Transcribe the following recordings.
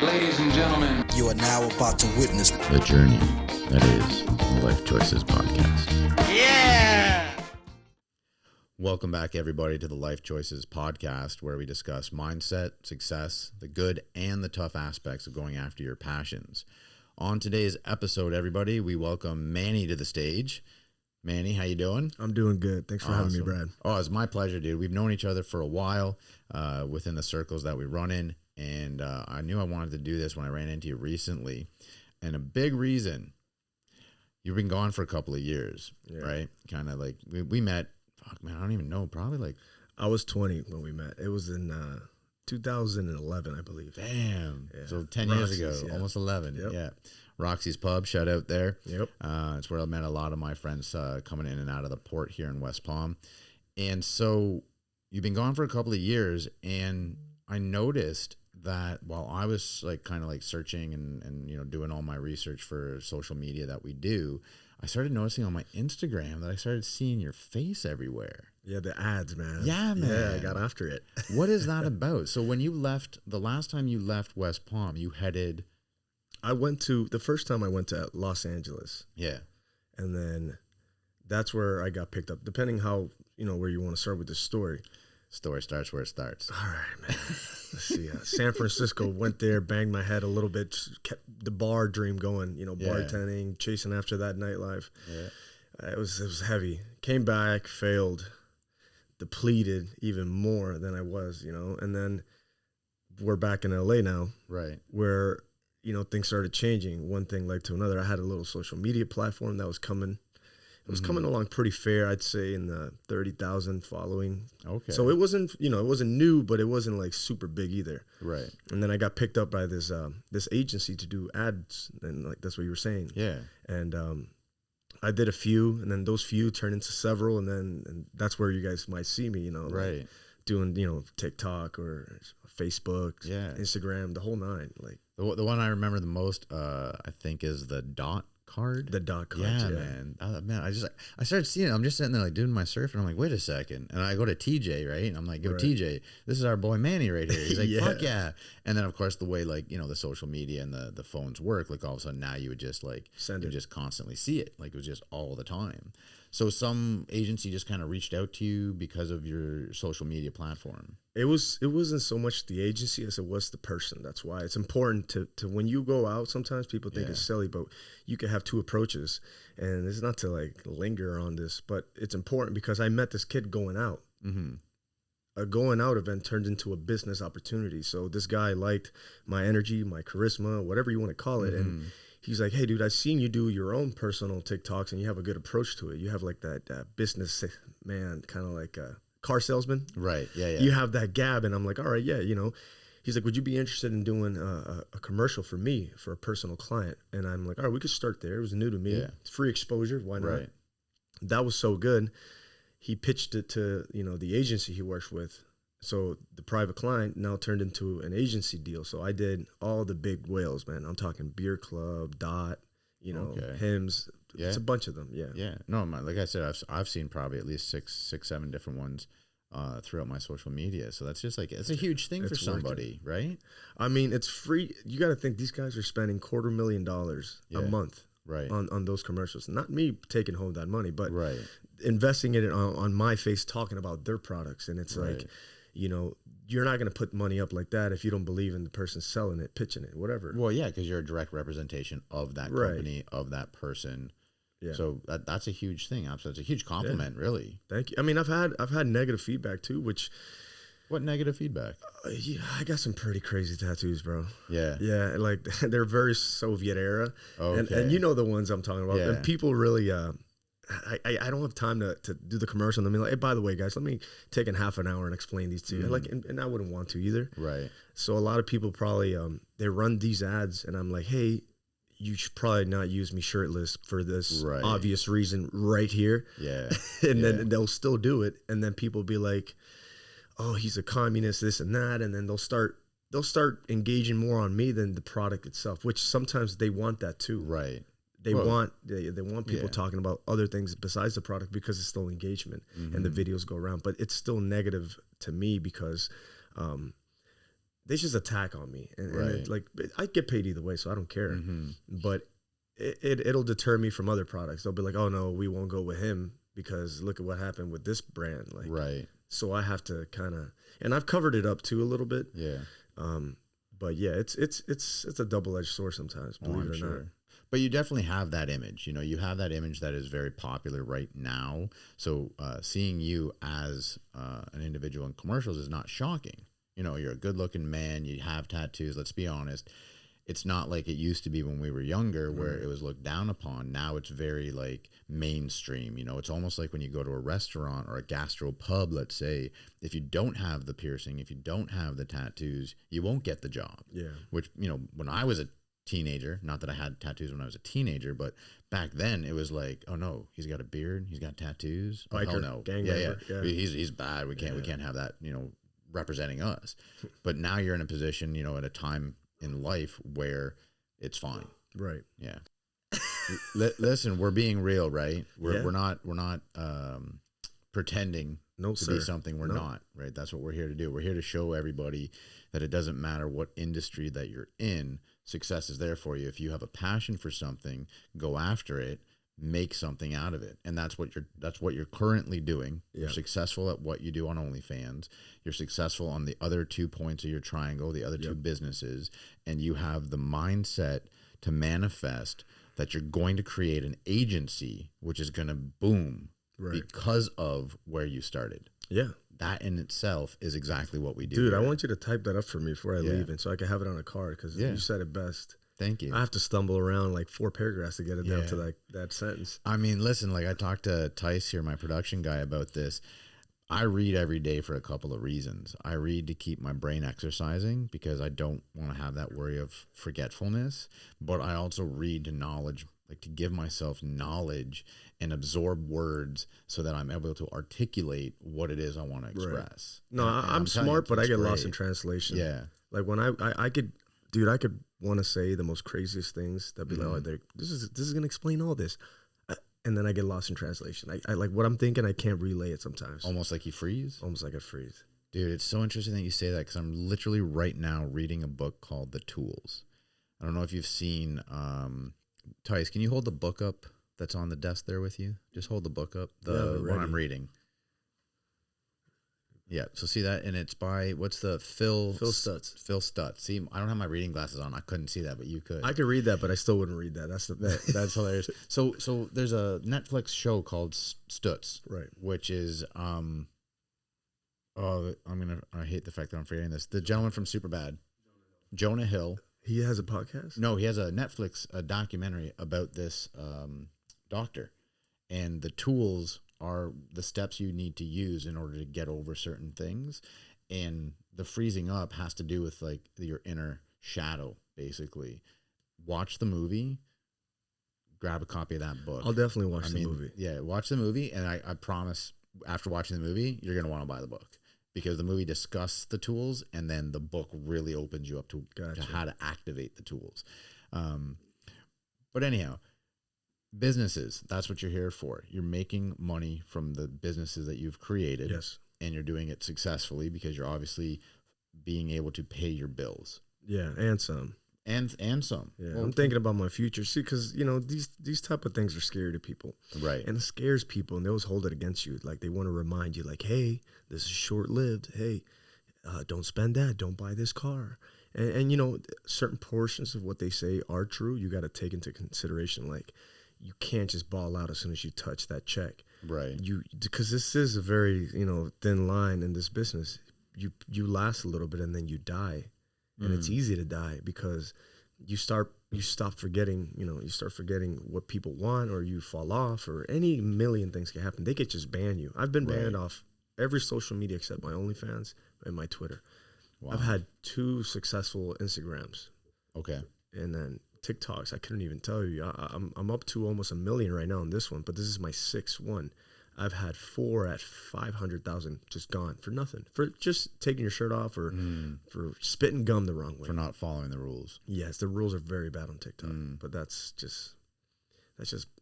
Ladies and gentlemen, you are now about to witness the journey that is the Lyfe Choyces Podcast. Yeah! Welcome back, everybody, to the Lyfe Choyces Podcast, where we discuss mindset, success, the good and the tough aspects of going after your passions. On today's episode, everybody, we welcome Manny to the stage. Manny, how you doing? I'm doing good. Thanks for having me, Brad. Oh, it's my pleasure, dude. We've known each other for a while within the circles that we run in, and I knew I wanted to do this when I ran into you recently. And a big reason, you've been gone for a couple of years, right? Kind of like we met, fuck, man, I don't even know, probably like... I was 20 when we met. It was in 2011, I believe. Damn. Yeah. So 10 Roxy's, years ago, almost 11. Yep. Yeah. Roxy's Pub, shout out there. Yep. It's where I met a lot of my friends coming in and out of the port here in West Palm. And so you've been gone for a couple of years, and I noticed that while I was like kind of like searching and you know doing all my research for social media that we do, I started noticing on my Instagram that I started seeing your face everywhere. Yeah, the ads, man. Yeah, man. Yeah, I got after it. What is that about? So when you left, the last time you left West Palm, you headed... The first time I went to Los Angeles. Yeah. And then that's where I got picked up, depending how, where you want to start with the story. Story starts where it starts. All right, man. Let's see. San Francisco, went there, banged my head a little bit, kept the bar dream going, bartending, chasing after that nightlife. Yeah. It was heavy. Came back, failed, depleted even more than I was, and then we're back in LA now. Right. Where, things started changing. One thing led to another. I had a little social media platform that was coming. It was coming along pretty fair, I'd say, in the 30,000 following. Okay. So it wasn't, it wasn't new, but it wasn't like super big either. Right. And then I got picked up by this agency to do ads, and like that's what you were saying. Yeah. And I did a few, and then those few turned into several, and that's where you guys might see me, right. Like doing, TikTok or Facebook, Instagram, the whole nine. Like the one I remember the most, I think, is the dot card. The dot card. Yeah, man. I started seeing it. I'm just sitting there like doing my surf, and I'm like, wait a second. And I go to TJ, right? And I'm like, yo, TJ, this is our boy Manny right here. He's like, fuck yeah. And then of course the way like, the social media and the phones work, like all of a sudden now you would just like just constantly see it. Like it was just all the time. So some agency just kind of reached out to you because of your social media platform. It wasn't so much the agency as it was the person. That's why it's important to when you go out, sometimes people think it's silly, but you can have two approaches. And it's not to like linger on this, but it's important because I met this kid going out. Mm-hmm. A going out event turned into a business opportunity. So this guy liked my energy, my charisma, whatever you want to call it. And he's like, hey, dude, I've seen you do your own personal TikToks and you have a good approach to it. You have like that business man, kind of like a car salesman. Right. Yeah. You have that gab. And I'm like, all right, yeah, He's like, would you be interested in doing a commercial for me, for a personal client? And I'm like, all right, we could start there. It was new to me. Yeah. It's free exposure. Why not? Right. That was so good. He pitched it to, the agency he works with. So the private client now turned into an agency deal. So I did all the big whales, man. I'm talking Beer Club, Dot, Hims. Yeah. It's a bunch of them. Yeah. Yeah. No, like I said, I've seen probably at least six, 7 different ones throughout my social media. So that's just like, it's a huge thing for somebody, right? I mean, it's free. You got to think these guys are spending $250,000 a month. Right. On those commercials. Not me taking home that money, but investing it on my face, talking about their products. And it's like, you're not going to put money up like that if you don't believe in the person selling it, pitching it, whatever. Well, yeah, because you're a direct representation of that company, of that person. Yeah. So that's a huge thing. It's a huge compliment, really. Thank you. I mean, I've had negative feedback too, which... What negative feedback? I got some pretty crazy tattoos, bro. Yeah. Yeah, like they're very Soviet era. Okay. And you know the ones I'm talking about. Yeah. And people really... I don't have time to do the commercial. And I mean, like, hey, by the way, guys, let me take in half an hour and explain these to you. Like, and I wouldn't want to either. Right. So a lot of people probably they run these ads, and I'm like, hey, you should probably not use me shirtless for this obvious reason right here. Yeah. And then they'll still do it, and then people be like, oh, he's a communist, this and that, and then they'll start engaging more on me than the product itself, which sometimes they want that too. Right. They want people talking about other things besides the product because it's still engagement and the videos go around. But it's still negative to me because they just attack on me, and Right. it, like I get paid either way, so I don't care. But it'll deter me from other products. They'll be like, oh no, we won't go with him because look at what happened with this brand. Like, Right. so I have to kind of, and I've covered it up too a little bit. Yeah. But yeah, it's a double-edged sword sometimes, believe it or not. But you definitely have that image. You know, you have that image that is very popular right now. So seeing you as an individual in commercials is not shocking. You know, you're a good-looking man. You have tattoos. Let's be honest. It's not like it used to be when we were younger where it was looked down upon. Now it's very like mainstream. You know, it's almost like when you go to a restaurant or a gastro pub, let's say, if you don't have the piercing, if you don't have the tattoos, you won't get the job. Yeah. Which, you know, when I was a teenager, not that I had tattoos when I was a teenager, but back then it was like, oh no, he's got a beard, he's got tattoos. Oh, hell no. Gang yeah. member, yeah. He's bad. We can't have that, you know, representing us. But now you're in a position, you know, at a time in life where it's fine. Right. Yeah. Listen, we're being real, right? We're not pretending to be something we're not, right? That's what we're here to do. We're here to show everybody that it doesn't matter what industry that you're in, success is there for you. If you have a passion for something, go after it, make something out of it. And that's what you're currently doing. Yeah. You're successful at what you do on OnlyFans. You're successful on the other 2 points of your triangle, the other 2 businesses, and you have the mindset to manifest that you're going to create an agency which is going to boom because of where you started. Yeah. That in itself is exactly what we do. Dude, here. I want you to type that up for me before I leave, and so I can have it on a card, because you said it best. Thank you. I have to stumble around like 4 paragraphs to get it down to like that sentence. I mean, listen, like I talked to Tice here, my production guy, about this. I read every day for a couple of reasons. I read to keep my brain exercising because I don't want to have that worry of forgetfulness, but I also read to knowledge, like to give myself knowledge and absorb words so that I'm able to articulate what it is I want to express. No, I'm smart, but I get lost in translation. Yeah. Like when I could want to say the most craziest things that be like, oh, this is going to explain all this. And then I get lost in translation. I like what I'm thinking, I can't relay it sometimes. Almost like you freeze? Almost like I freeze. Dude, it's so interesting that you say that, because I'm literally right now reading a book called The Tools. I don't know if you've seen, Tice, can you hold the book up that's on the desk there with you? Just hold the book up, the one I'm reading. Yeah, so see that, and it's by, what's the, Phil Stutz. Phil Stutz. See, I don't have my reading glasses on. I couldn't see that, but you could. I could read that, but I still wouldn't read that. That's hilarious. So there's a Netflix show called Stutz, right? Which is I hate the fact that I'm forgetting this. The gentleman from Superbad, Jonah Hill. He has a podcast? No, he has a Netflix documentary about this doctor, and the tools are the steps you need to use in order to get over certain things. And the freezing up has to do with like your inner shadow, basically. Watch the movie, grab a copy of that book. I'll definitely watch the movie. Yeah, watch the movie, and I promise after watching the movie, you're going to want to buy the book, because the movie discusses the tools, and then the book really opens you up to how to activate the tools. But anyhow, businesses, that's what you're here for. You're making money from the businesses that you've created. Yes. And you're doing it successfully because you're obviously being able to pay your bills. Yeah, and some. And some. Yeah, well, I'm thinking about my future. See, because, you know, these type of things are scary to people. Right. And it scares people, and they always hold it against you. Like, they want to remind you, like, hey, this is short-lived. Hey, don't spend that. Don't buy this car. And, you know, certain portions of what they say are true. You got to take into consideration, like, you can't just ball out as soon as you touch that check. Right. Because this is a very, you know, thin line in this business. You last a little bit and then you die. And it's easy to die because you stop forgetting, you know, you start forgetting what people want, or you fall off, or any million things can happen. They could just ban you. I've been banned off every social media except my OnlyFans and my Twitter. Wow. I've had 2 successful Instagrams. Okay. And then TikToks, I couldn't even tell you. I'm up to almost 1 million right now on this one, but this is my 6th one. I've had 4 at 500,000 just gone for nothing, for just taking your shirt off, or for spitting gum the wrong way, for not following the rules. Yes, the rules are very bad on TikTok, but that's just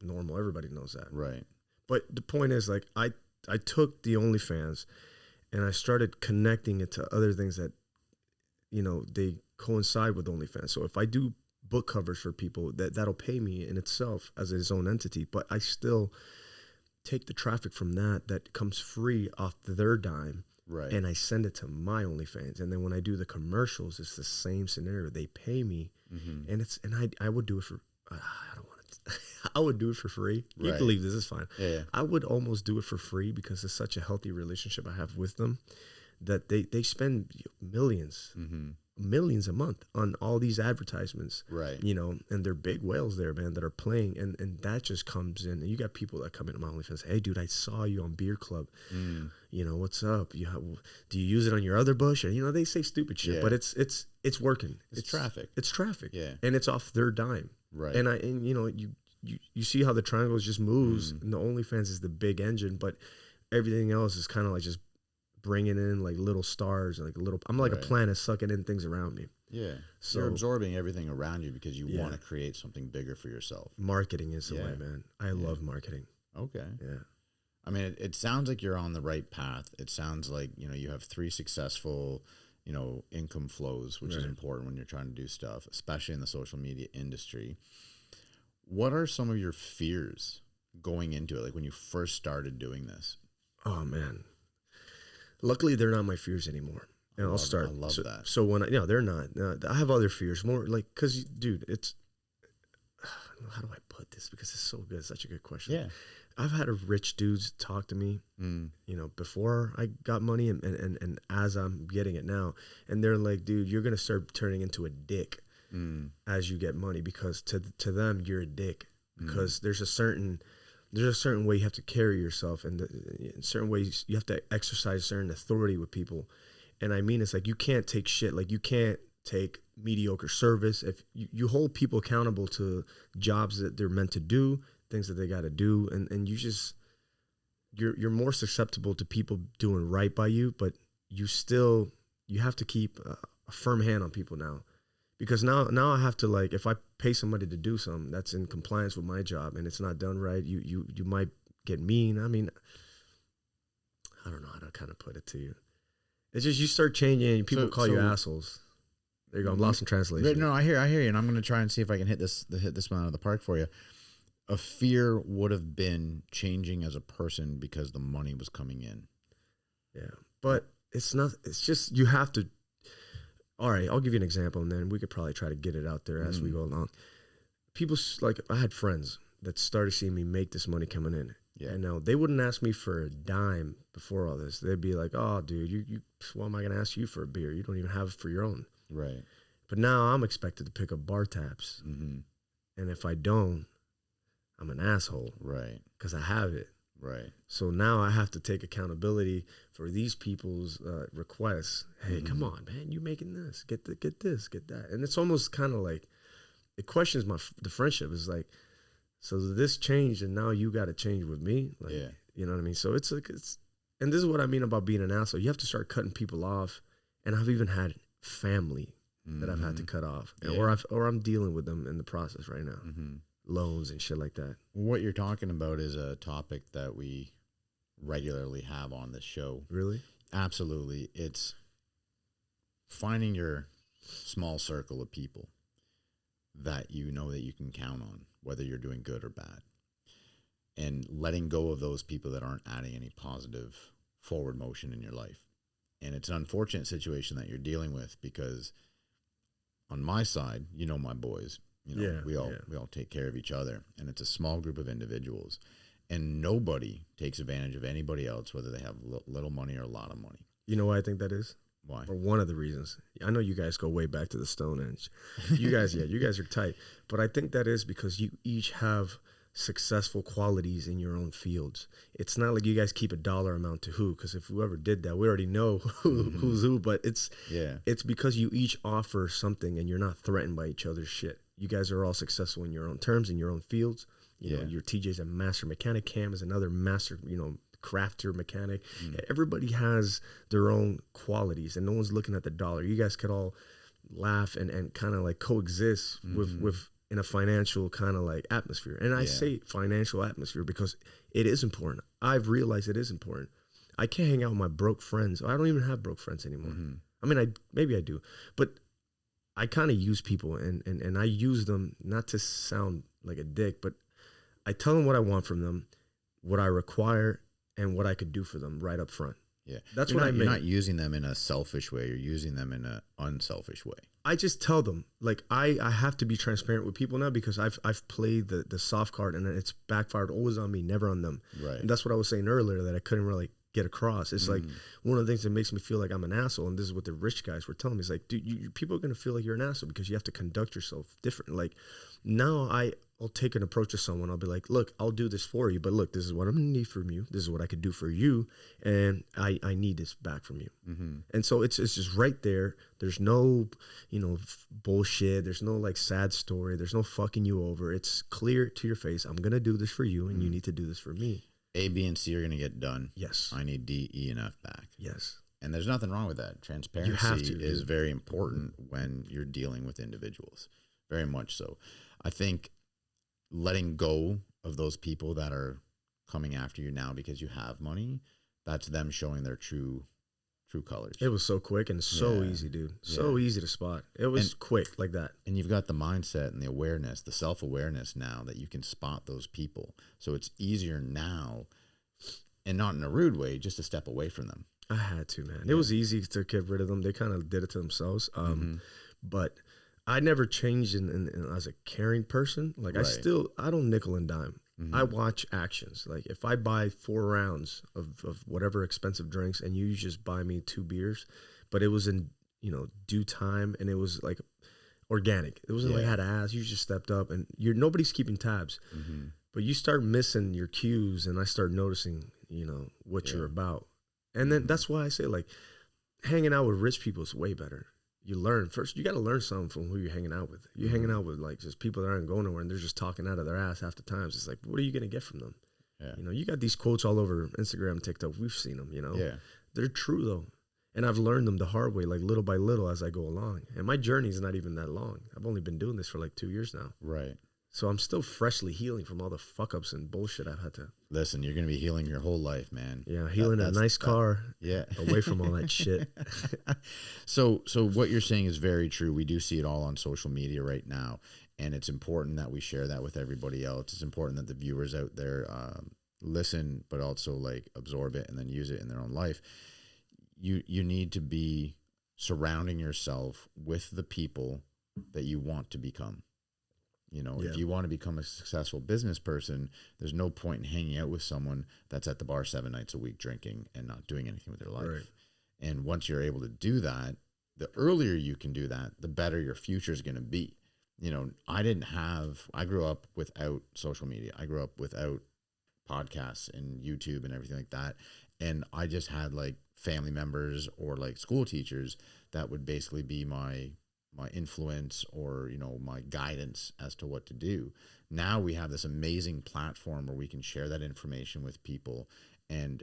normal. Everybody knows that, right? But the point is, like, I took the OnlyFans and I started connecting it to other things that they coincide with OnlyFans. So if I do book covers for people, that'll pay me in itself as its own entity, but I still take the traffic from that comes free off their dime. Right. And I send it to my OnlyFans. And then when I do the commercials, it's the same scenario. They pay me, and I would do it for, I don't want to, I would do it for free. You can leave this, is fine. Yeah. I would almost do it for free because it's such a healthy relationship I have with them that they spend millions a month on all these advertisements. Right. And they're big whales there, man, that are playing. And that just comes in. And you got people that come into my OnlyFans and say, hey, dude, I saw you on Beer Club. What's up? Do you use it on your other bush? And, they say stupid shit, but it's working. It's traffic. It's traffic. Yeah. And it's off their dime. Right. And you see how the triangle just moves, and the OnlyFans is the big engine, but everything else is kind of like just bringing in like little stars, and I'm like a planet sucking in things around me. Yeah. So you're absorbing everything around you because you want to create something bigger for yourself. Marketing is the way, man. I love marketing. Okay. Yeah. I mean, it sounds like you're on the right path. It sounds like, you have 3 successful, income flows, which is important when you're trying to do stuff, especially in the social media industry. What are some of your fears going into it? Like when you first started doing this? Oh man. Luckily they're not my fears anymore. And I'll start. I love that. So when they're not. I have other fears, more like, cause dude, it's, how do I put this? Because it's so good. It's such a good question. Yeah. I've had rich dudes talk to me, before I got money and as I'm getting it now. And they're like, dude, you're going to start turning into a dick as you get money, because to them, you're a dick, because there's a certain way you have to carry yourself, and in certain ways you have to exercise certain authority with people. And I mean, it's like, you can't take shit. Like, you can't take mediocre service. If you hold people accountable to jobs that they're meant to do, things that they got to do, and you're more susceptible to people doing right by you, but you have to keep a firm hand on people now, because now I have to, like, if I pay somebody to do something that's in compliance with my job and it's not done right, you might get mean. I mean, I don't know how to kind of put it to you. It's just, you start changing and people call you assholes. There you go. I'm lost in translation. No, I hear you, and I'm going to try and see if I can hit this one out of the park for you. A fear would have been changing as a person because the money was coming in. Yeah, but it's not. It's just, you have to. All right, I'll give you an example, and then we could probably try to get it out there as we go along. People, like, I had friends that started seeing me make this money coming in. Yeah. And now they wouldn't ask me for a dime before all this. They'd be like, "Oh, dude, you why am I going to ask you for a beer? You don't even have it for your own." Right. But now I'm expected to pick up bar tabs, and if I don't, I'm an asshole. Right. Because I have it. Right. So now I have to take accountability for these people's requests. Hey, come on, man, you making this? Get this, get that, and it's almost kind of like it questions the friendship. It's like, so this changed, and now you got to change with me. Like, yeah. You know what I mean? So it's like, and this is what I mean about being an asshole. You have to start cutting people off, and I've even had family that I've had to cut off, or I'm dealing with them in the process right now. Loans and shit like that. What you're talking about is a topic that we regularly have on this show. Really? Absolutely. It's finding your small circle of people that you know that you can count on, whether you're doing good or bad, and letting go of those people that aren't adding any positive forward motion in your life. And it's an unfortunate situation that you're dealing with, because on my side, my boys, we all take care of each other, and it's a small group of individuals, and nobody takes advantage of anybody else, whether they have little money or a lot of money. You know why I think that is? Why? Or one of the reasons. I know you guys go way back to the Stone Age. You guys, you guys are tight. But I think that is because you each have successful qualities in your own fields. It's not like you guys keep a dollar amount to who, because if whoever did that, we already know who's who. But it's because you each offer something, and you're not threatened by each other's shit. You guys are all successful in your own terms, in your own fields. You know, your TJ's a master mechanic, Cam is another master, crafter mechanic. Everybody has their own qualities, and no one's looking at the dollar. You guys could all laugh and kind of like coexist with in a financial kind of like atmosphere. And I say financial atmosphere because it is important. I've realized it is important. I can't hang out with my broke friends. I don't even have broke friends anymore. I mean, maybe I do, but I kind of use people and I use them not to sound like a dick, but I tell them what I want from them, what I require, and what I could do for them right up front. Yeah. That's what I mean. You're not using them in a selfish way. You're using them in an unselfish way. I just tell them, like, I have to be transparent with people now because I've played the soft card and it's backfired always on me, never on them. Right. And that's what I was saying earlier that I couldn't really get across. It's like one of the things that makes me feel like I'm an asshole, and this is what the rich guys were telling me. It's like, dude, people are going to feel like you're an asshole because you have to conduct yourself different. Like, now I'll take an approach to someone. I'll be like, look, I'll do this for you, but look, this is what I'm going to need from you. This is what I could do for you, and I need this back from you. And so it's just right there. There's no, bullshit. There's no like sad story. There's no fucking you over. It's clear to your face. I'm going to do this for you, and you need to do this for me. A, B, and C are going to get done. Yes. I need D, E, and F back. Yes. And there's nothing wrong with that. Transparency is very important when you're dealing with individuals. Very much so. I think letting go of those people that are coming after you now because you have money, that's them showing their true colors. It was so quick and so easy, dude. So easy to spot. It was quick like that. And you've got the mindset and the awareness, the self-awareness now that you can spot those people. So it's easier now, and not in a rude way, just to step away from them. I had to, man. It was easy to get rid of them. They kind of did it to themselves. But I never changed as a caring person. Like I don't nickel and dime. I watch actions. Like if I buy 4 rounds of whatever expensive drinks and you just buy me 2 beers, but it was in, due time and it was like organic. It wasn't like I had to ask. You just stepped up and nobody's keeping tabs. But you start missing your cues and I start noticing, what you're about. And then that's why I say like hanging out with rich people is way better. You learn first. You got to learn something from who you're hanging out with. You're hanging out with like just people that aren't going nowhere and they're just talking out of their ass half the times. It's like, what are you going to get from them? Yeah. You got these quotes all over Instagram, TikTok. We've seen them, Yeah. They're true though. And I've learned them the hard way, like little by little as I go along. And my journey is not even that long. I've only been doing this for like 2 years now. Right. So I'm still freshly healing from all the fuck ups and bullshit I've had to. Listen, you're going to be healing your whole life, man. Yeah, healing a nice car. Yeah. Away from all that shit. So what you're saying is very true. We do see it all on social media right now. And it's important that we share that with everybody else. It's important that the viewers out there listen, but also like absorb it and then use it in their own life. You need to be surrounding yourself with the people that you want to become. If you want to become a successful business person, there's no point in hanging out with someone that's at the bar 7 nights a week drinking and not doing anything with their life. Right. And once you're able to do that, the earlier you can do that, the better your future is going to be. I grew up without social media. I grew up without podcasts and YouTube and everything like that. And I just had like family members or like school teachers that would basically be my influence or, my guidance as to what to do. Now we have this amazing platform where we can share that information with people. And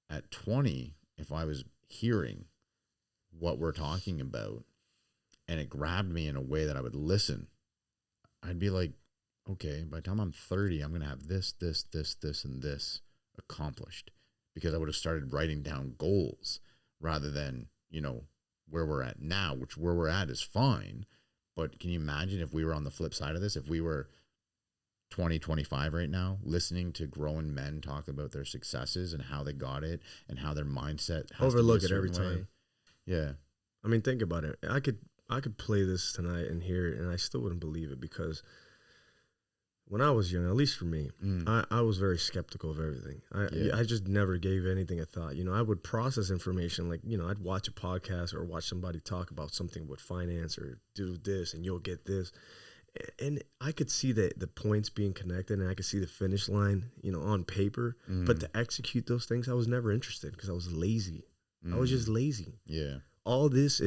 at 20, if I was hearing what we're talking about and it grabbed me in a way that I would listen, I'd be like, okay, by the time I'm 30, I'm going to have this, and this accomplished, because I would have started writing down goals rather than, where we're at now, which where we're at is fine. But can you imagine if we were on the flip side of this, if we were 20, 25 right now, listening to grown men talk about their successes and how they got it and how their mindset has overlook to be a it every certain way. time. Yeah. I mean, think about it. I could play this tonight and hear it and I still wouldn't believe it because when I was young, at least for me, I was very skeptical of everything. I just never gave anything a thought. I would process information like, I'd watch a podcast or watch somebody talk about something with finance or do this and you'll get this. And I could see the points being connected and I could see the finish line, on paper. But to execute those things, I was never interested because I was lazy. I was just lazy. Yeah. All this,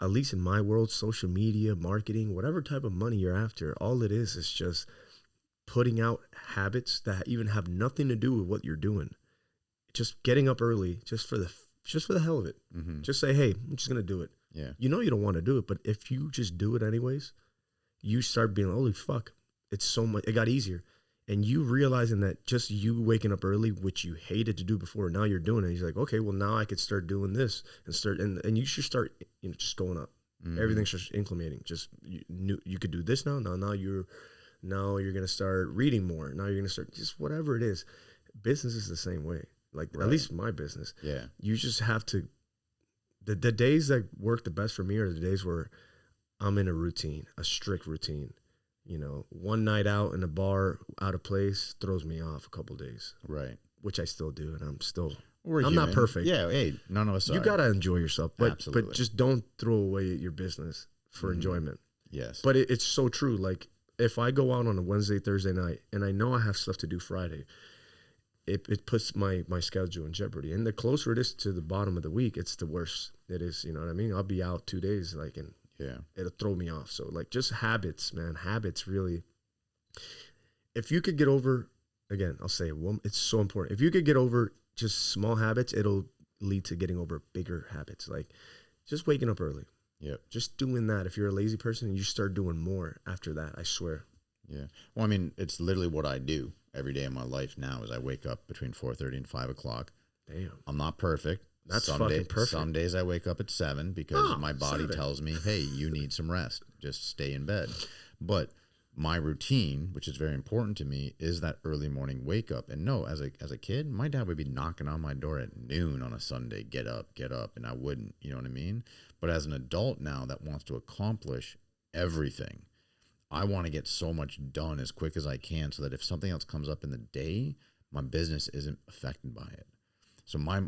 at least in my world, social media, marketing, whatever type of money you're after, all it is just putting out habits that even have nothing to do with what you're doing. Just getting up early, just for the hell of it. Just say, hey, I'm just going to do it. Yeah. You don't want to do it, but if you just do it anyways, you start being, holy fuck, it's so much, it got easier. And you realizing that just you waking up early, which you hated to do before, now you're doing it. He's like, okay, well now I could start doing this and you should start, just going up. Everything's just inclimating. Just you could do this now. Now you're gonna start reading more. Now you're gonna start just whatever it is. Business is the same way. Like at least my business. Yeah. You just have to. The days that work the best for me are the days where I'm in a routine, a strict routine. One night out in a bar out of place throws me off a couple days. Right. Which I still do, and I'm not perfect. Yeah, hey, none of us are. You got to enjoy yourself, but just don't throw away your business for enjoyment. Yes. But it's so true. Like, if I go out on a Wednesday, Thursday night, and I know I have stuff to do Friday, it puts my schedule in jeopardy. And the closer it is to the bottom of the week, it's the worse it is. You know what I mean? I'll be out 2 days, it'll throw me off. So, just habits, man. Habits really. If you could get over, again, I'll say, it's so important. If you could get over just small habits, it'll lead to getting over bigger habits. Like just waking up early. Yeah. Just doing that. If you're a lazy person, you start doing more after that, I swear. Yeah. Well, I mean, it's literally what I do every day in my life now is I wake up between 4:30 and 5 o'clock. Damn. I'm not perfect. That's fucking perfect. Some days I wake up at 7 because my body tells me, hey, you need some rest. Just stay in bed. But my routine, which is very important to me, is that early morning wake up. And no, as a kid, my dad would be knocking on my door at noon on a Sunday, get up, and I wouldn't, you know what I mean? But as an adult now that wants to accomplish everything, I want to get so much done as quick as I can so that if something else comes up in the day, my business isn't affected by it. So my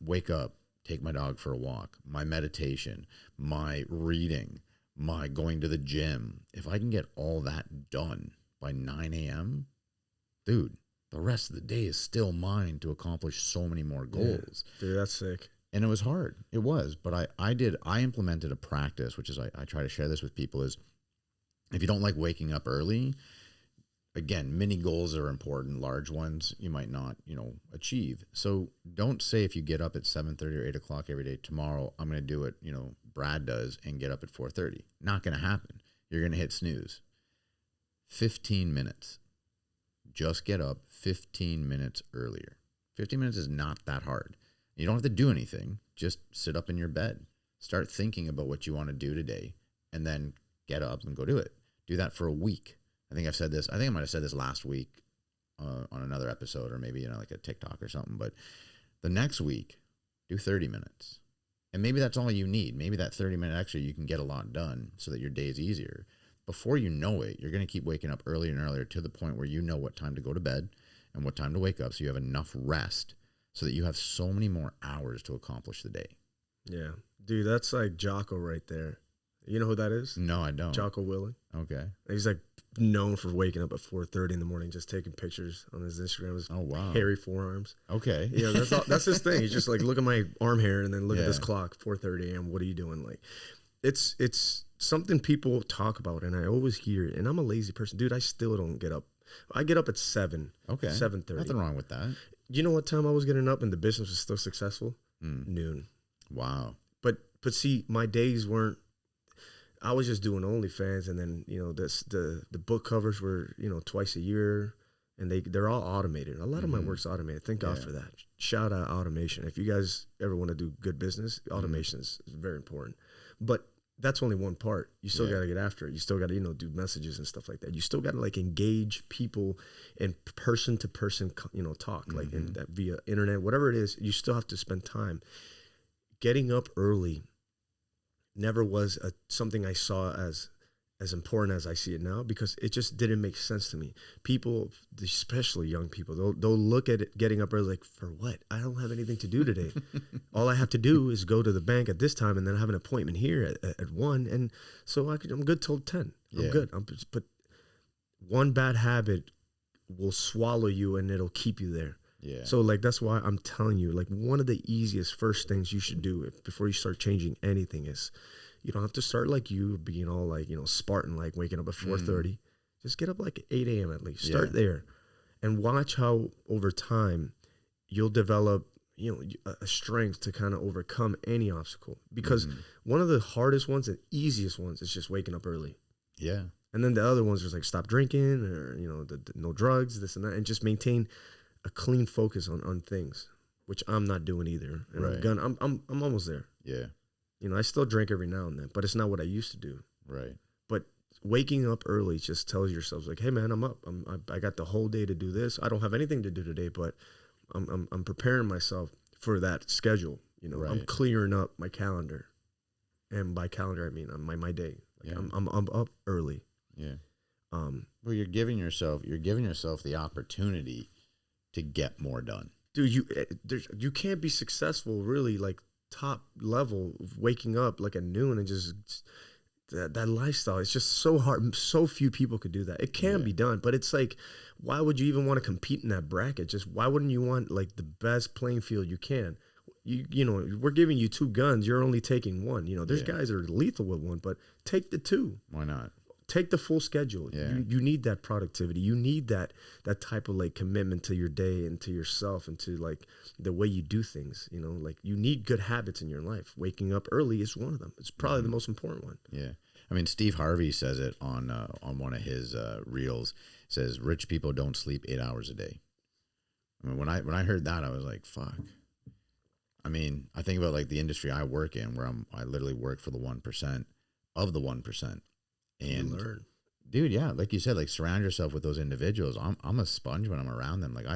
wake up, take my dog for a walk, my meditation, my reading, my going to the gym, if I can get all that done by 9 a.m., dude, the rest of the day is still mine to accomplish so many more goals. Yeah, dude, that's sick. And it was hard. It was. But I implemented a practice, which is I try to share this with people, is if you don't like waking up early, again, mini goals are important. Large ones you might not, achieve. So don't say if you get up at 7:30 or 8 o'clock every day, tomorrow I'm going to do it, Brad does, and get up at 4:30. Not going to happen. You're going to hit snooze. 15 minutes. Just get up 15 minutes earlier. 15 minutes is not that hard. You don't have to do anything. Just sit up in your bed. Start thinking about what you want to do today, and then get up and go do it. Do that for a week. I think I've said this. I think I might have said this last week on another episode, or maybe like a TikTok or something. But the next week, do 30 minutes. And maybe that's all you need. Maybe that 30-minute extra, you can get a lot done so that your day is easier. Before you know it, you're going to keep waking up earlier and earlier to the point where you know what time to go to bed and what time to wake up, so you have enough rest so that you have so many more hours to accomplish the day. Yeah. Dude, that's like Jocko right there. You know who that is? No, I don't. Jocko Willink. Okay. He's like known for waking up at 4:30 in the morning, just taking pictures on his Instagram. His hairy forearms. Okay. Yeah, that's his thing. He's just like, look at my arm hair and then look at this clock, 4:30 a.m. What are you doing? Like, it's something people talk about, and I always hear it. And I'm a lazy person, dude. I still don't get up. I get up at 7. Okay. 7:30. Nothing wrong with that. You know what time I was getting up and the business was still successful? Noon. Wow. But see, my days weren't. I was just doing OnlyFans, and then the book covers were twice a year, and they're all automated. A lot of my work's automated. Thank God for that. Shout out automation. If you guys ever want to do good business, automation is very important. But that's only one part. You still got to get after it. You still got to do messages and stuff like that. You still got to like engage people in person to person talk like in that via internet, whatever it is. You still have to spend time. Getting up early never was something I saw as important as I see it now, because it just didn't make sense to me. People, especially young people, they'll look at it getting up early like, for what? I don't have anything to do today. All I have to do is go to the bank at this time and then have an appointment here at 1. And so I'm good till 10. I'm good. But one bad habit will swallow you and it'll keep you there. Yeah. So like, that's why I'm telling you, like, one of the easiest first things you should do before you start changing anything is, you don't have to start like you being all like, Spartan, like waking up at 4:30. Just get up like 8 a.m. at least. Start there and watch how over time you'll develop, a strength to kind of overcome any obstacle. Because one of the hardest ones and easiest ones is just waking up early. Yeah. And then the other ones are like stop drinking, or the no drugs, this and that, and just maintain a clean focus on things, which I'm not doing either. And Right. I'm almost there. Yeah. I still drink every now and then, but it's not what I used to do. Right. But waking up early just tells yourself like, hey man, I'm up. I got the whole day to do this. I don't have anything to do today, but I'm preparing myself for that schedule. Right. I'm clearing up my calendar, and by calendar I mean my day. Like I'm up early. Yeah. Well, you're giving yourself the opportunity to get more done. Dude, you can't be successful really like top level of waking up like at noon and just that lifestyle. It's just so hard. So few people could do that. It can be done, but it's like, why would you even want to compete in that bracket? Just why wouldn't you want like the best playing field you can? We're giving you 2 guns. You're only taking 1. There's guys that are lethal with 1, but take the 2. Why not? Take the full schedule. Yeah. You need that productivity. You need that type of like commitment to your day and to yourself and to like the way you do things. Like you need good habits in your life. Waking up early is one of them. It's probably the most important one. Yeah. I mean, Steve Harvey says it on one of his reels. He says rich people don't sleep 8 hours a day. I mean, when I heard that, I was like, fuck. I mean, I think about like the industry I work in, where I literally work for the 1% of the 1%. And learn. Dude, yeah, like you said, like surround yourself with those individuals. I'm a sponge when I'm around them. Like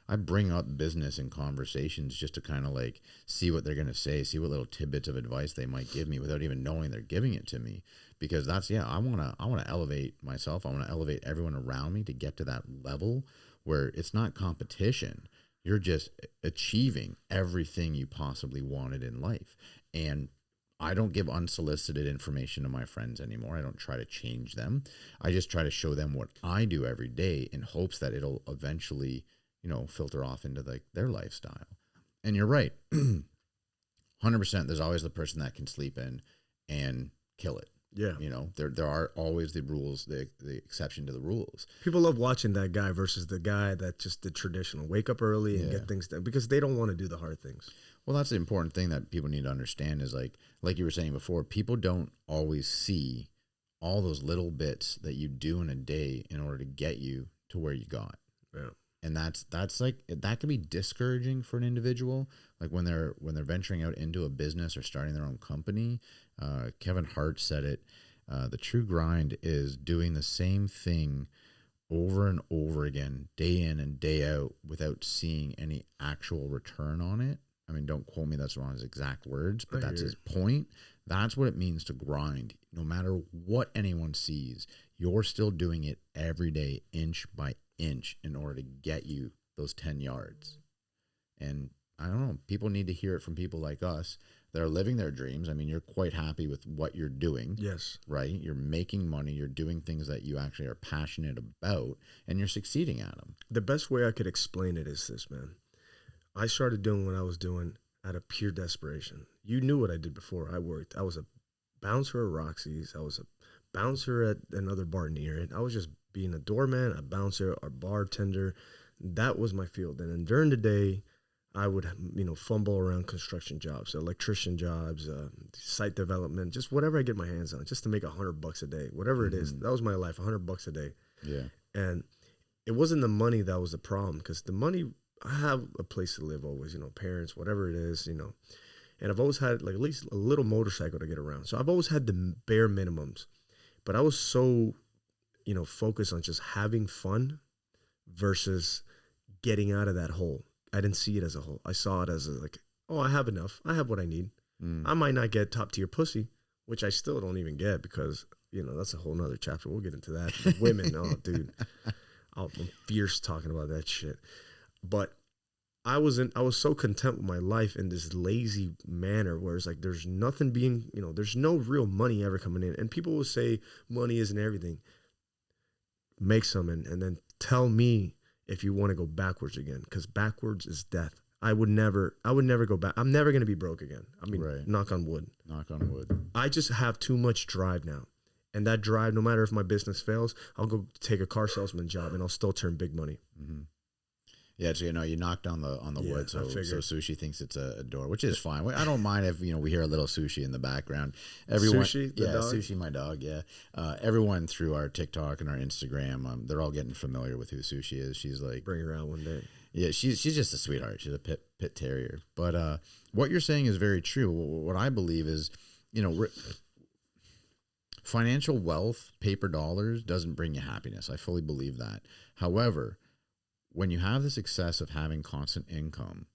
I bring up business in conversations just to kind of like see what they're gonna say, see what little tidbits of advice they might give me without even knowing they're giving it to me. Because I wanna elevate myself. I wanna elevate everyone around me to get to that level where it's not competition. You're just achieving everything you possibly wanted in life. And I don't give unsolicited information to my friends anymore. I don't try to change them. I just try to show them what I do every day in hopes that it'll eventually, filter off into like their lifestyle. And you're right. 100%. There's always the person that can sleep in and kill it. Yeah. There are always the rules, the exception to the rules. People love watching that guy versus the guy that just did traditional. Wake up early and get things done because they don't want to do the hard things. Well, that's the important thing that people need to understand is like you were saying before, people don't always see all those little bits that you do in a day in order to get you to where you got. Yeah. And that's like, that can be discouraging for an individual. Like when they're venturing out into a business or starting their own company. Kevin Hart said it, the true grind is doing the same thing over and over again, day in and day out, without seeing any actual return on it. I mean, don't quote me, that's wrong his exact words, but that's his point. That's what it means to grind. No matter what anyone sees, you're still doing it every day, inch by inch, in order to get you those 10 yards. And I don't know, people need to hear it from people like us that are living their dreams. I mean, you're quite happy with what you're doing. Yes. Right? You're making money. You're doing things that you actually are passionate about, and you're succeeding at them. The best way I could explain it is this, man. I started doing what I was doing out of pure desperation. You knew what I did before I worked. I was a bouncer at Roxy's. I was a bouncer at another bar near it. I was just being a doorman, a bouncer, a bartender. That was my field. And then during the day, I would, fumble around construction jobs, electrician jobs, site development, just whatever I get my hands on, just to make $100 a day, whatever it is. That was my life, $100 a day. Yeah. And it wasn't the money that was the problem, because the money, I have a place to live always, parents, whatever it is, and I've always had like at least a little motorcycle to get around. So I've always had the bare minimums, but I was so, focused on just having fun versus getting out of that hole. I didn't see it as a whole. I saw it as I have enough. I have what I need. I might not get top tier pussy, which I still don't even get because, that's a whole nother chapter. We'll get into that. The women, oh, dude, I'm fierce talking about that shit. But I was so content with my life in this lazy manner where it's like there's nothing being, there's no real money ever coming in. And people will say money isn't everything. Make some and then tell me if you want to go backwards again, because backwards is death. I would never go back. I'm never going to be broke again. I mean, Right. Knock on wood. Knock on wood. I just have too much drive now. And that drive, no matter if my business fails, I'll go take a car salesman job and I'll still turn big money. Mm-hmm. Yeah, so you knock down on the wood, so Sushi thinks it's a door, which is fine. I don't mind if we hear a little Sushi in the background. Everyone, Sushi, the dog? Sushi, my dog. Yeah, everyone through our TikTok and our Instagram, they're all getting familiar with who Sushi is. She's like, bring her out one day. Yeah, she's just a sweetheart. She's a pit terrier. But what you're saying is very true. What I believe is, financial wealth, paper dollars, doesn't bring you happiness. I fully believe that. However, when you have the success of having constant income,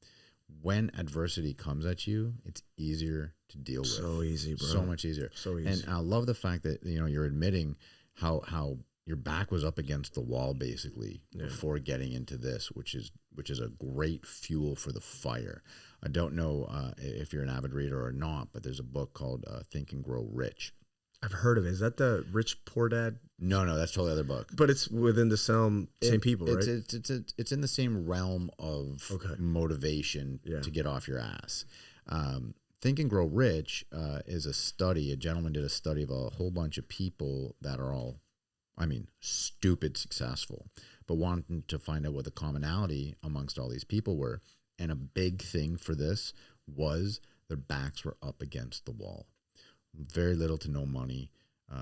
when adversity comes at you, it's easier to deal with. So easy, bro. So much easier. So easy. And I love the fact that you're admitting how your back was up against the wall basically before getting into this, which is a great fuel for the fire. I don't know if you're an avid reader or not, but there's a book called Think and Grow Rich. I've heard of it. Is that the Rich Poor Dad? No, that's a totally other book. But it's within the same people, right? It's in the same realm of motivation to get off your ass. Think and Grow Rich is a study. A gentleman did a study of a whole bunch of people that are all, stupid successful, but wanted to find out what the commonality amongst all these people were. And a big thing for this was their backs were up against the wall. Very little to no money,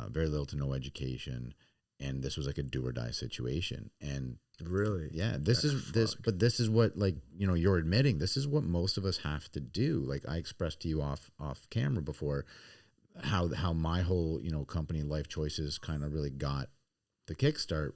very little to no education, and this was like a do or die situation. And really, yeah, this is what you're admitting. This is what most of us have to do. Like I expressed to you off camera before, how my whole company Lyfe Choyces kind of really got the kickstart.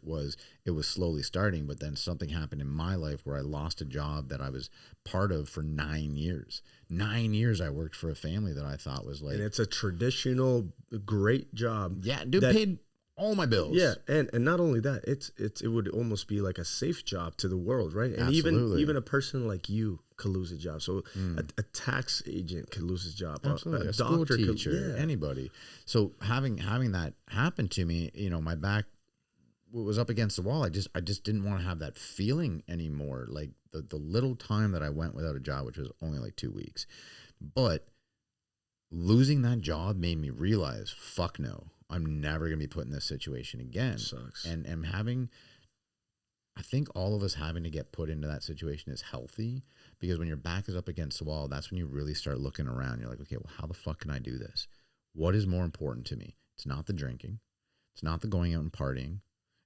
It was slowly starting, but then something happened in my life where I lost a job that I was part of for 9 years. 9 years I worked for a family that I thought was like, and it's a traditional great job. Yeah, dude, paid all my bills. Yeah, and not only that, it would almost be like a safe job to the world, right? And even a person like you could lose a job. So a tax agent could lose his job. Absolutely. A school doctor teacher, anybody. So having that happen to me, my back was up against the wall. I just didn't want to have that feeling anymore. Like the little time that I went without a job, which was only like 2 weeks, but losing that job made me realize, fuck no, I'm never going to be put in this situation again. Sucks. And I think all of us having to get put into that situation is healthy, because when your back is up against the wall, that's when you really start looking around. You're like, okay, well, how the fuck can I do this? What is more important to me? It's not the drinking. It's not the going out and partying.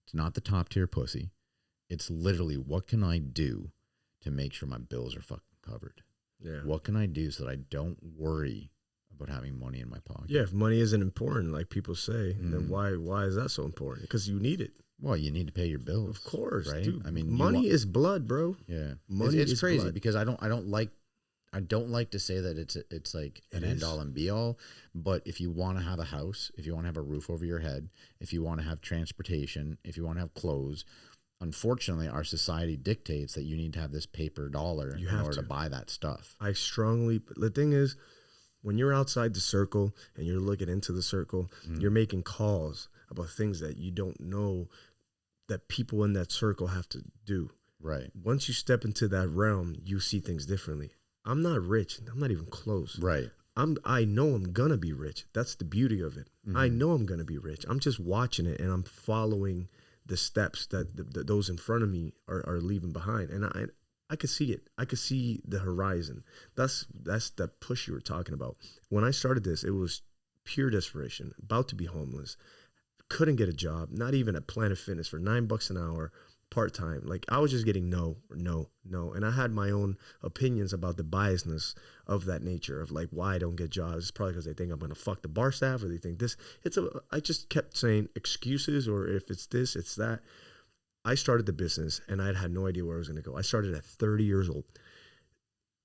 It's not the top tier pussy. It's literally, what can I do to make sure my bills are fucking covered? Yeah. What can I do so that I don't worry about having money in my pocket? Yeah, if money isn't important, like people say, then why is that so important? Because you need it. Well, you need to pay your bills. Of course, right? dude. I money is blood, bro. Yeah. Money it's is crazy blood. because I don't like to say that it's like an end all and be all, but if you want to have a house, if you want to have a roof over your head, if you want to have transportation, if you want to have clothes, unfortunately our society dictates that you need to have this paper dollar in order to buy that stuff. The thing is, when you're outside the circle and you're looking into the circle, you're making calls about things that you don't know that people in that circle have to do. Right. Once you step into that realm, you see things differently. I'm not rich. I'm not even close. Right. I know I'm going to be rich. That's the beauty of it. I know I'm going to be rich. I'm just watching it and I'm following the steps that those in front of me are leaving behind. And I could see it. I could see the horizon. That's that push you were talking about. When I started this, it was pure desperation, about to be homeless, couldn't get a job, not even at Planet Fitness for $9 an hour, part-time. Like I was just getting no. And I had my own opinions about the biasness of that nature of like why I don't get jobs. It's probably because they think I'm going to fuck the bar staff, or they think this. I just kept saying excuses, or if it's this, it's that. I started the business and I had no idea where I was going to go. I started at 30 years old.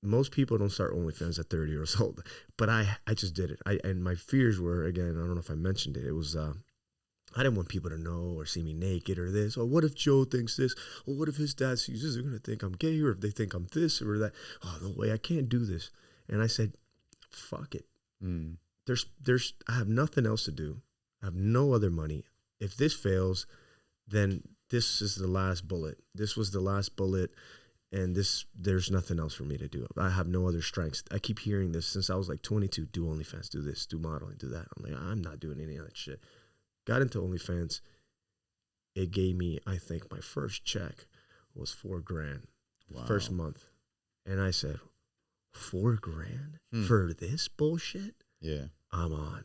Most people don't start OnlyFans at 30 years old, but I just did it. And my fears were, again, I don't know if I mentioned it. It was, I didn't want people to know or see me naked or this. Or what if Joe thinks this? Or what if his dad sees this? They're going to think I'm gay, or if they think I'm this or that. Oh, no way, I can't do this. And I said, fuck it. I have nothing else to do. I have no other money. If this fails, then this is the last bullet. This was the last bullet. And there's nothing else for me to do. I have no other strengths. I keep hearing this since I was like 22. Do OnlyFans, do this, do modeling, do that. I'm like, I'm not doing any of that shit. Got into OnlyFans. It gave me, I think, my first check was $4,000. first month. And I said, $4,000 for this bullshit? Yeah. I'm on.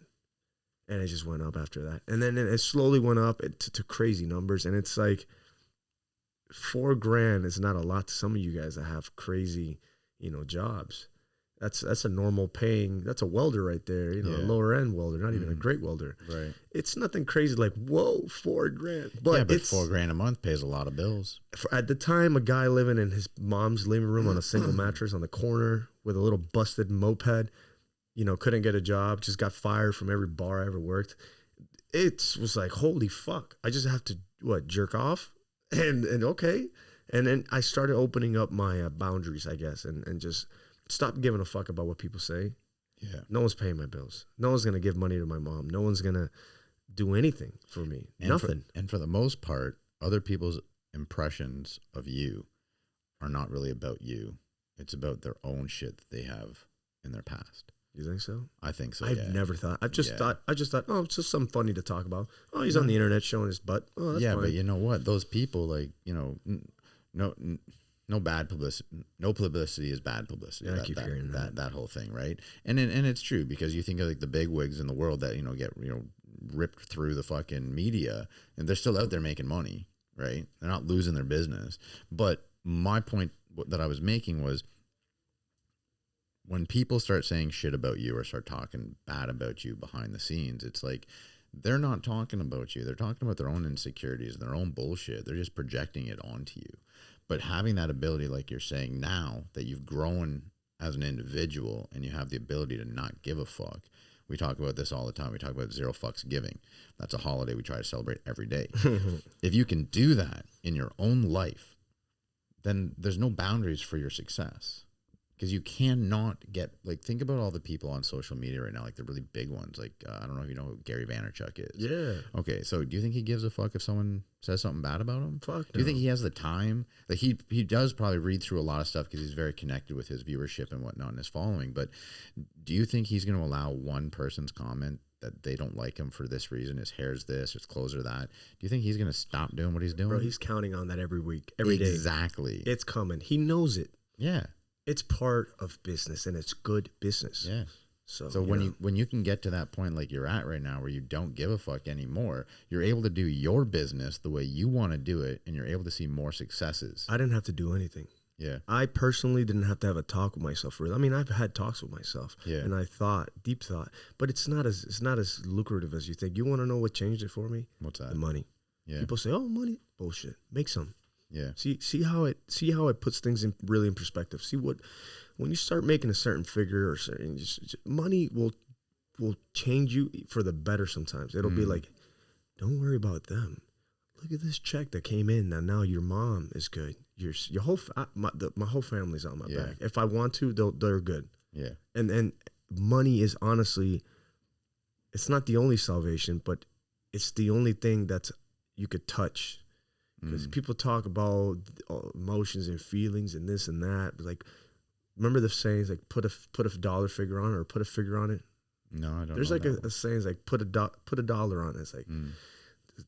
And it just went up after that. And then it slowly went up to crazy numbers. And it's like, $4,000 is not a lot to some of you guys that have crazy, jobs. That's a normal paying. That's a welder right there, a lower end welder, not even a great welder. Right. It's nothing crazy like, whoa, $4,000. But $4,000 a month pays a lot of bills. At the time, a guy living in his mom's living room on a single mattress on the corner with a little busted moped, couldn't get a job, just got fired from every bar I ever worked. It was like, holy fuck. I just have to, jerk off? And okay. And then I started opening up my boundaries, I guess, and just stop giving a fuck about what people say. Yeah. No one's paying my bills. No one's going to give money to my mom. No one's going to do anything for me. Nothing. And for the most part, other people's impressions of you are not really about you. It's about their own shit that they have in their past. You think so? I think so. I've never thought. I just thought, oh, it's just something funny to talk about. Oh, he's on the internet showing his butt. Oh, that's fine. But you know what? Those people, no bad publicity. No publicity is bad publicity. Yeah, I keep hearing that whole thing, right? And it's true, because you think of like the big wigs in the world that get ripped through the fucking media, and they're still out there making money, right? They're not losing their business. But my point that I was making was, when people start saying shit about you or start talking bad about you behind the scenes, it's like, they're not talking about you. They're talking about their own insecurities, their own bullshit. They're just projecting it onto you. But having that ability, like you're saying now, that you've grown as an individual and you have the ability to not give a fuck. We talk about this all the time. We talk about zero fucks giving. That's a holiday we try to celebrate every day. If you can do that in your own life, then there's no boundaries for your success. Because you cannot get, think about all the people on social media right now, the really big ones. I don't know if you know who Gary Vaynerchuk is. Yeah. Okay, so do you think he gives a fuck if someone says something bad about him? Fuck no. Do you think he has the time? He does probably read through a lot of stuff because he's very connected with his viewership and whatnot and his following. But do you think he's going to allow one person's comment that they don't like him for this reason, his hair's this, his clothes are that? Do you think he's going to stop doing what he's doing? Bro, he's counting on that every week, every day. Exactly. It's coming. He knows it. Yeah. It's part of business, and it's good business. Yeah. So when you can get to that point like you're at right now, where you don't give a fuck anymore, you're able to do your business the way you want to do it, and you're able to see more successes. I didn't have to do anything. Yeah. I personally didn't have to have a talk with myself. Really. I mean, I've had talks with myself, and I thought, deep thought, but it's not as lucrative as you think. You want to know what changed it for me? What's that? The money. Yeah. People say, "Oh, money, bullshit. Make some." Yeah. See how it puts things in perspective. See when you start making a certain figure or certain money will change you for the better. Sometimes it'll be like, don't worry about them. Look at this check that came in. Now your mom is good. Your whole my whole family's on my back. If I want to, they're good. Yeah. And money is honestly, it's not the only salvation, but it's the only thing that's you could touch. Because people talk about emotions and feelings and this and that. Remember the sayings put a dollar figure on it, or put a figure on it? No, I don't. There's know a saying put a dollar on it. It's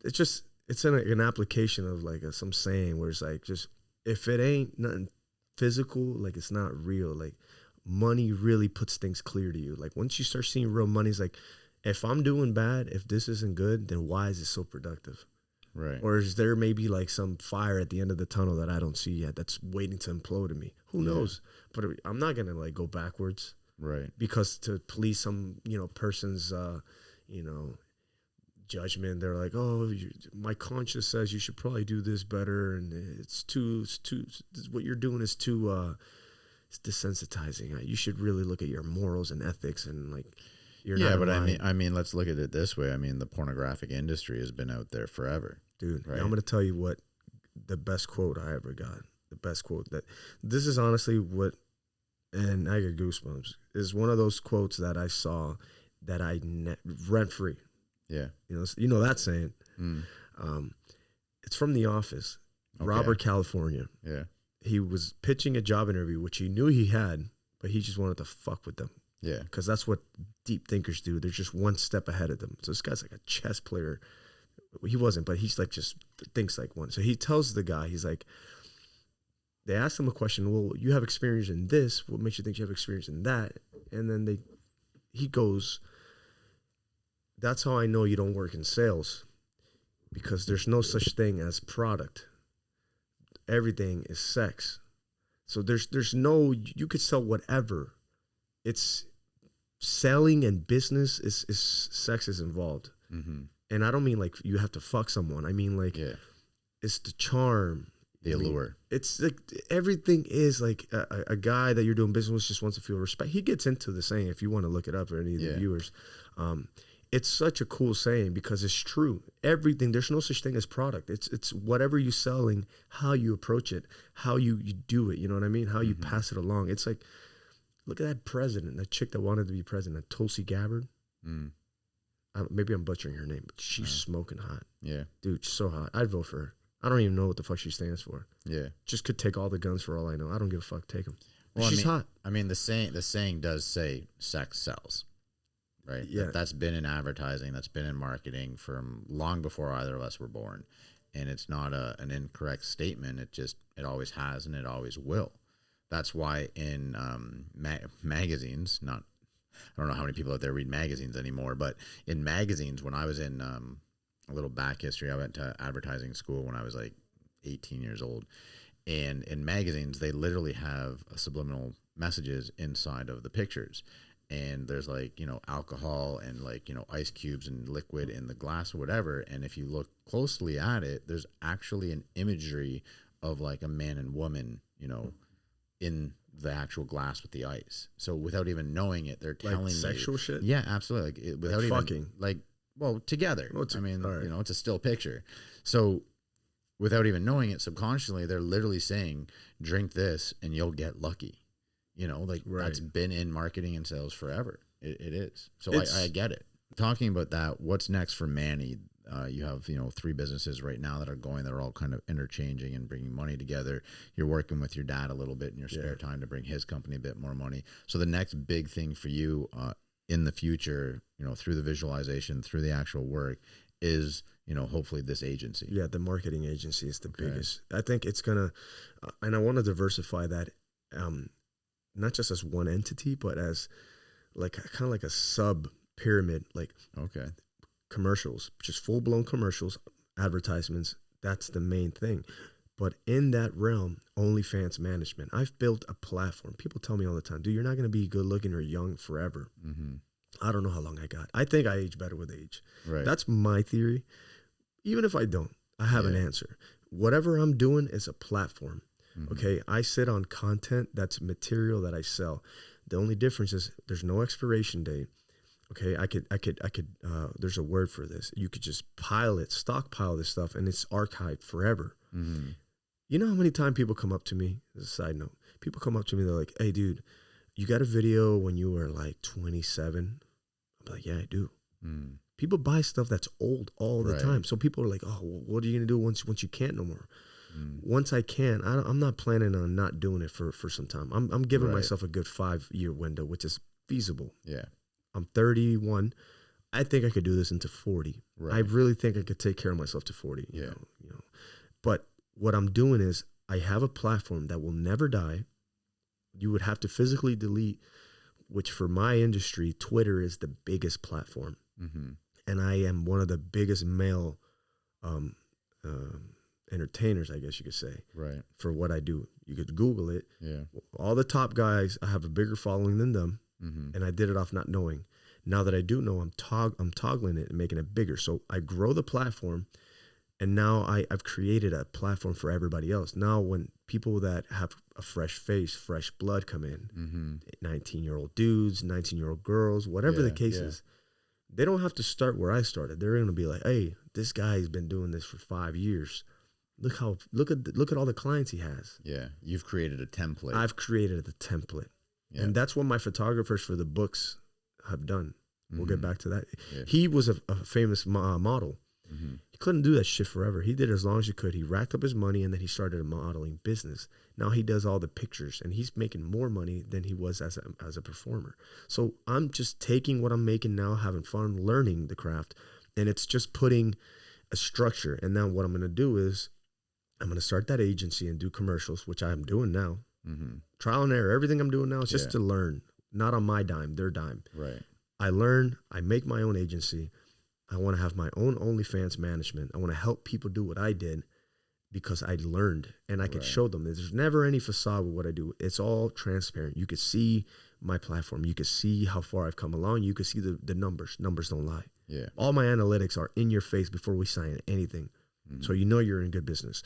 it's just it's an application of some saying where it's just, if it ain't nothing physical, it's not real. Money really puts things clear to you. Once you start seeing real money, it's if I'm doing bad, if this isn't good, then why is it so productive? Right. Or is there maybe some fire at the end of the tunnel that I don't see yet that's waiting to implode in me? Who knows? But I'm not going to go backwards. Right. Because to police some, person's, judgment, they're like, oh, my conscience says you should probably do this better. And it's what you're doing is too, it's desensitizing. You should really look at your morals and ethics and you're not but I mean, let's look at it this way. I mean, the pornographic industry has been out there forever, dude. Right? I'm going to tell you what the best quote I ever got. The best quote this is honestly what, and I get goosebumps, is one of those quotes that I saw that I rent free. Yeah, you know that saying. It's from The Office. Okay. Robert California. Yeah, he was pitching a job interview, which he knew he had, but he just wanted to fuck with them. Yeah, because that's what deep thinkers do. They're just one step ahead of them. So this guy's like a chess player. He wasn't, but he's just thinks like one. So he tells the guy, he's like, they ask him a question. Well, you have experience in this. What makes you think you have experience in that? And then he goes, that's how I know you don't work in sales, because there's no such thing as product. Everything is sex. So there's no, you could sell whatever. It's selling and business is sex is involved. Mm-hmm. And I don't mean like you have to fuck someone. I mean like it's the charm. The allure. It's like everything is like a guy that you're doing business with just wants to feel respect. He gets into the saying, if you want to look it up for any of the viewers. It's such a cool saying because it's true. Everything, there's no such thing as product. It's whatever you're selling, how you approach it, how you do it. You know what I mean? How you pass it along. It's like, look at that president, that chick that wanted to be president, Tulsi Gabbard. Maybe I'm butchering her name, but she's smoking hot. Yeah. Dude, she's so hot. I'd vote for her. I don't even know what the fuck she stands for. Yeah. Just could take all the guns for all I know. I don't give a fuck. Take them. Well, she's hot. I mean, the saying does say sex sells. Right. Yeah. That's been in advertising. That's been in marketing from long before either of us were born. And it's not an incorrect statement. It always has and it always will. That's why in magazines, I don't know how many people out there read magazines anymore, but in magazines, when I was in a little back history, I went to advertising school when I was like 18 years old. And in magazines, they literally have subliminal messages inside of the pictures. And there's like, alcohol and like, ice cubes and liquid in the glass or whatever. And if you look closely at it, there's actually an imagery of like a man and woman, in the actual glass with the ice. So without even knowing it, they're telling like sexual you. Shit? Yeah, absolutely. Like without like even fucking. Like, well, together. Right. It's a still picture. So without even knowing it, subconsciously, they're literally saying, drink this and you'll get lucky. That's been in marketing and sales forever. It is. So I get it. Talking about that, what's next for Manny? You have, 3 businesses right now that are all kind of interchanging and bringing money together. You're working with your dad a little bit in your spare time to bring his company a bit more money. So the next big thing for you in the future, through the visualization, through the actual work is, hopefully this agency. Yeah, the marketing agency is the biggest. I think it's going to, and I want to diversify that, not just as one entity, but as like kind of like a sub pyramid, like commercials, just full blown commercials, advertisements. That's the main thing. But in that realm, OnlyFans management, I've built a platform. People tell me all the time, dude, you're not going to be good looking or young forever. Mm-hmm. I don't know how long I got. I think I age better with age. Right. That's my theory. Even if I don't, I have an answer. Whatever I'm doing is a platform. Mm-hmm. Okay, I sit on content that's material that I sell. The only difference is there's no expiration date. Okay, I could. There's a word for this. You could just stockpile this stuff, and it's archived forever. Mm-hmm. You know how many times people come up to me? As a side note, people come up to me. They're like, "Hey, dude, you got a video when you were like 27?" I'm like, "Yeah, I do." Mm. People buy stuff that's old all the time. So people are like, "Oh, well, what are you gonna do once you can't no more?" Once I can, I'm not planning on not doing it for some time. I'm giving myself a good 5-year window, which is feasible. Yeah. I'm 31. I think I could do this into 40. Right. I really think I could take care of myself to 40. You know. But what I'm doing is I have a platform that will never die. You would have to physically delete, which for my industry, Twitter is the biggest platform. Mm-hmm. And I am one of the biggest male entertainers, I guess you could say, for what I do. You could Google it. Yeah. All the top guys, I have a bigger following than them, and I did it off not knowing. Now that I do know, I'm toggling it and making it bigger. So I grow the platform, and now I've created a platform for everybody else. Now when people that have a fresh face, fresh blood come in, 19-year-old dudes, 19-year-old girls, whatever the case is, they don't have to start where I started. They're going to be like, hey, this guy's been doing this for 5 years. Look at all the clients he has. Yeah, you've created a template. I've created the template, and that's what my photographers for the books have done. We'll get back to that. Yeah. He was a famous model. Mm-hmm. He couldn't do that shit forever. He did it as long as he could. He racked up his money, and then he started a modeling business. Now he does all the pictures, and he's making more money than he was as a performer. So I'm just taking what I'm making now, having fun, learning the craft, and it's just putting a structure. And now what I'm going to do is I'm going to start that agency and do commercials, which I'm doing now. Mm-hmm. Trial and error. Everything I'm doing now is just to learn, not on my dime, their dime. Right. I learn. I make my own agency. I want to have my own OnlyFans management. I want to help people do what I did because I learned and I could show them. There's never any facade with what I do. It's all transparent. You could see my platform. You could see how far I've come along. You could see the numbers. Numbers don't lie. Yeah. All my analytics are in your face before we sign anything. Mm-hmm. So you know you're in good business.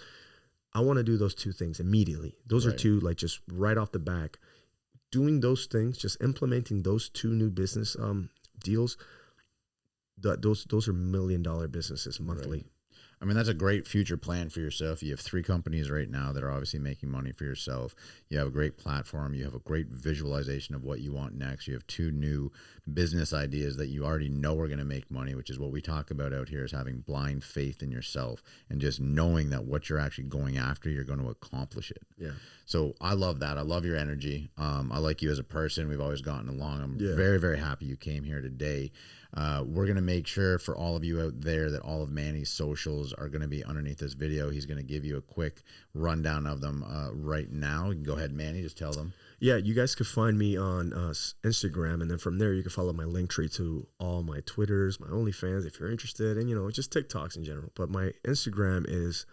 I want to do those two things immediately. Those are two, like, just right off the back. Doing those things, just implementing those two new business deals, those are $1 million businesses monthly. Right. I mean, that's a great future plan for yourself. You have 3 companies right now that are obviously making money for yourself. You have a great platform. You have a great visualization of what you want next. You have 2 new business ideas that you already know are going to make money, which is what we talk about out here, is having blind faith in yourself and just knowing that what you're actually going after, you're going to accomplish it. Yeah. So I love that. I love your energy. I like you as a person. We've always gotten along. I'm very, very happy you came here today. We're going to make sure for all of you out there that all of Manny's socials are going to be underneath this video. He's going to give you a quick rundown of them right now. You can go ahead, Manny, just tell them. Yeah, you guys could find me on Instagram, and then from there you can follow my link tree to all my Twitters, my OnlyFans if you're interested, and just TikToks in general. But my Instagram is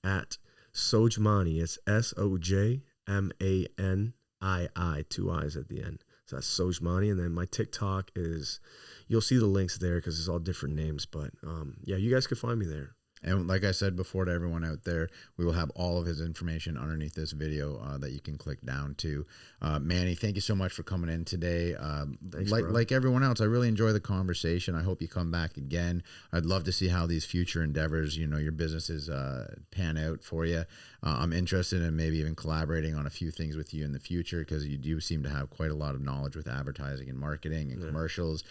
at Sojmani. It's SOJMANII, 2 I's at the end. So that's Sojmani. And then my TikTok is, you'll see the links there because it's all different names. But yeah, you guys can find me there. And like I said before to everyone out there, we will have all of his information underneath this video that you can click down to. Manny, thank you so much for coming in today. Thanks, like everyone else, I really enjoy the conversation. I hope you come back again. I'd love to see how these future endeavors, your businesses pan out for you. I'm interested in maybe even collaborating on a few things with you in the future because you do seem to have quite a lot of knowledge with advertising and marketing and commercials.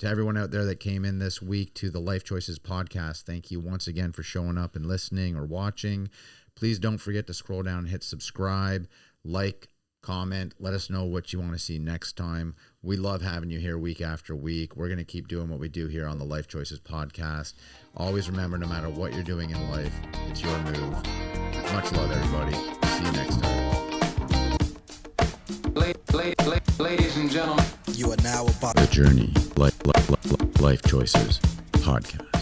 To everyone out there that came in this week to the Lyfe Choyces podcast, thank you once again for showing up and listening or watching. Please don't forget to scroll down and hit subscribe, like, comment, let us know what you want to see next time. We love having you here week after week. We're going to keep doing what we do here on the Lyfe Choyces podcast. Always remember, no matter what you're doing in life, it's your move. Much love, everybody. See you next time. Ladies and gentlemen, You are now about The Journey, Lyfe Choyces podcast.